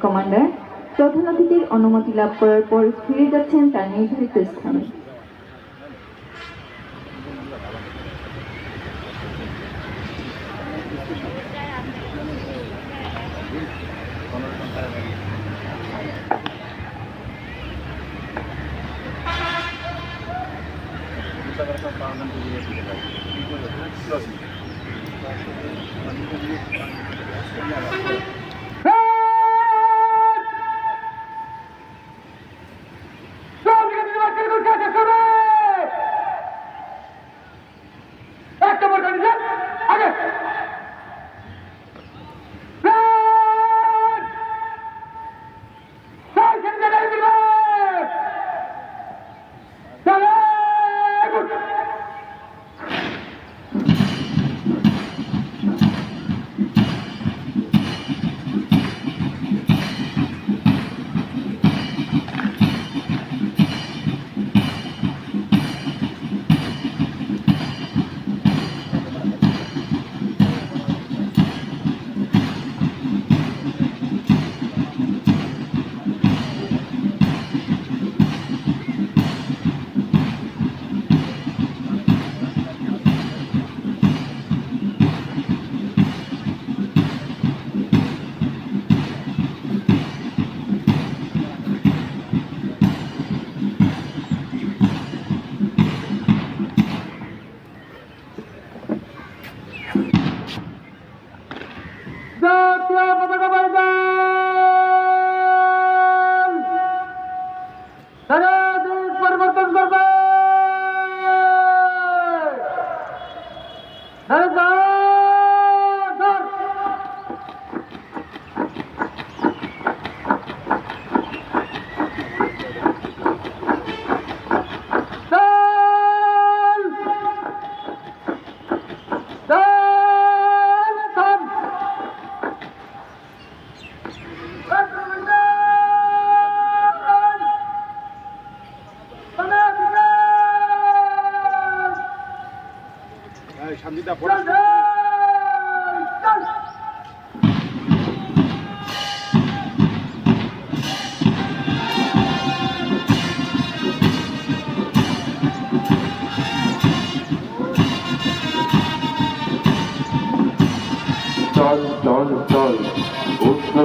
Commander প্রধান অতিথির অনুমতি লাভ করার পর ফিরে যাচ্ছেন তার নির্ধারিত স্থানে।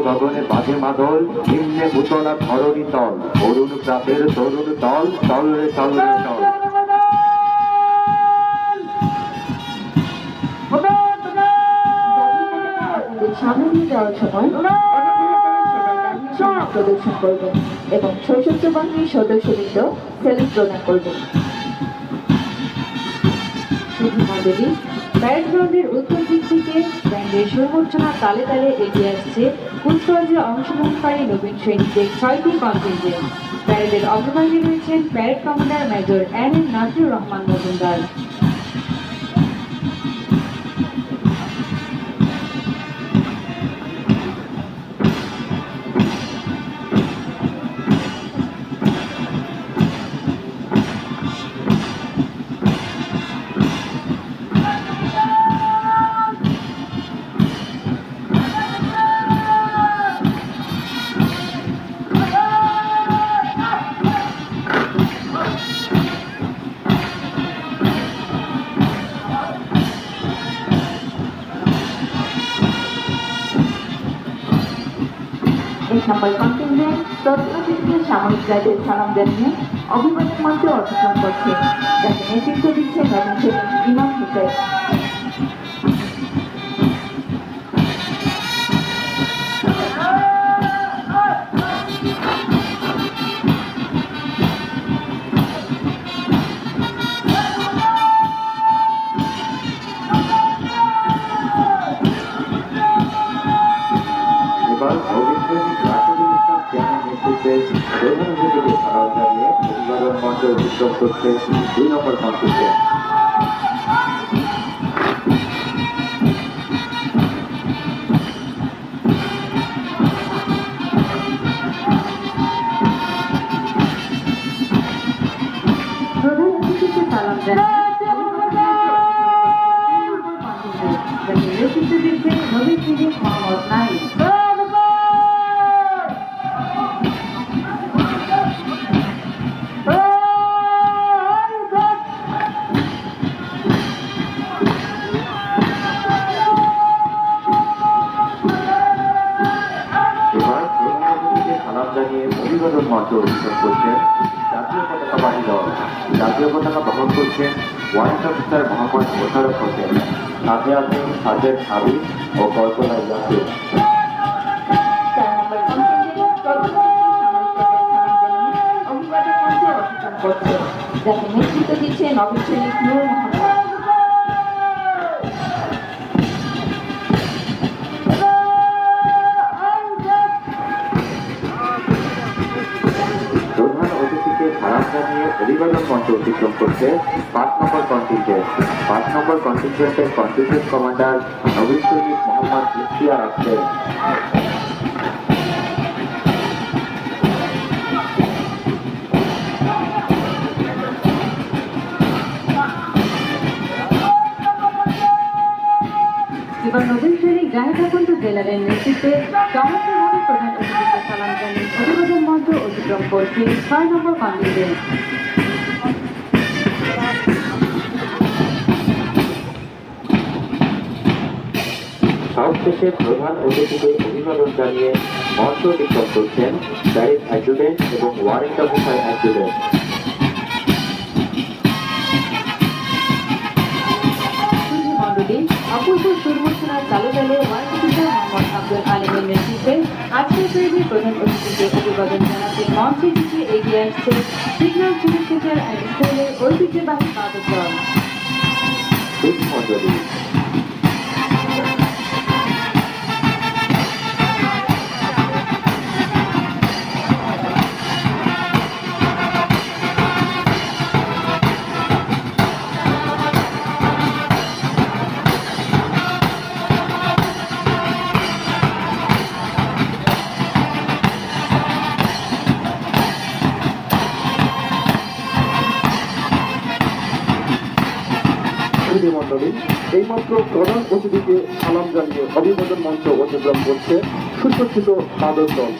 গগনে বাজে মাদল, নিম্নে ভূতলা ধরণী তল, অরুণ প্রাতের তরুণ তল, তল রে তল রে তল। সামনে দিয়ে যাওয়ার সময় প্রদর্শন করবেন এবং সশস্ত্র বাহিনীর সদস্যবৃন্দ স্যালুট প্রদান করবেন। প্যারেড গ্রাউন্ডের উত্তর দিক থেকে ব্যান্ডের সুরমূর্ছনা তালে তালে এগিয়ে আসছে কুচকাওয়াজে অংশগ্রহণকারী নবীন সৈনিকদের 6টি কন্টিনজেন্ট। প্যারেডের অগ্রভাগে রয়েছেন parade commander major N M Nazir Rahman Majumdar. Number contingent প্রত্নচিত্রে সামরিক গাইডের সালাম জানিয়ে অভিবাদন মঞ্চে অর্পণ করছে, যাকে নেতৃত্ব দিচ্ছে নতুন সৈনিক ইমাম হুসেন। করছে 2 নম্বর কন্টিনজেন্ট। প্রধান অতিথিকে সালাম জানান নেতৃত্ব দিচ্ছেন নবীন সৈনিক মোহাম্মদ নাইম। পরিবেশন করছেন জাতীয় পতাকা বাহিনী দল। জাতীয় পতাকা বহন করছেন ওয়ারেন্ট অফিসার মোহাম্মদ মোশাররফ হোসেন। সাথে আছেন সাজের সাবির ও কল্পনা ইয়াসির। 4 নম্বর কন্টিনজেন্ট প্রধান অতিথি সামরিক প্রধান সামরিক মঞ্চে অবস্থান করছে, যাকে নেতৃত্ব দিচ্ছে নবীন সৈনিক নূর মোহাম্মদ। প্রধান অতিথিকে সালাম জানিয়ে অভিবাদন মঞ্চ অতিক্রম করছে 5 নম্বর কন্টিনজেন্ট। 5 নম্বর কন্টিনজেন্টের কন্টিনজেন্ট কমান্ডার নবীন সৈনিক মোহাম্মদ ইশতিয়াক আছেন। এবার নবীন সৈনিক জাহিদ আকন্দ জেলারের নেতৃত্বে চমৎকারভাবে প্রধান অতিথিকে সালাম জানিয়ে অভিবাদন মঞ্চ অতিক্রম করছে 6 নম্বর কন্টিনজেন্ট। সবশেষে প্রধান অতিথিকে অভিবাদন জানিয়ে মঞ্চ অতিক্রম করছেন ব্যারিক অ্যাডজুটেন্ট এবং ওয়ারেন্ট অফিসার অ্যাডজুটেন্ট। মণ্ডলী অপূর্ব সুরমোচনার তালে তালে ওয়ার্ড অফিসার মোহাম্মদ আব্দুল আলিমের নেতৃত্বে আজকের তৈরি প্রধান অতিথিকে অভিবাদন জানাতে মঞ্চের দিকে এগিয়ে আসছে সিগন্যাল সুবিচার অ্যান্ড স্কুলের ঐতিহ্যবাহী বাদক দল। মণ্ডলী মন্ডলী এইমাত্র প্রধান অতিথিকে সালাম জানিয়ে অভিবাদন মঞ্চ অতিক্রম করছে সুসজ্জিত বাদক দল।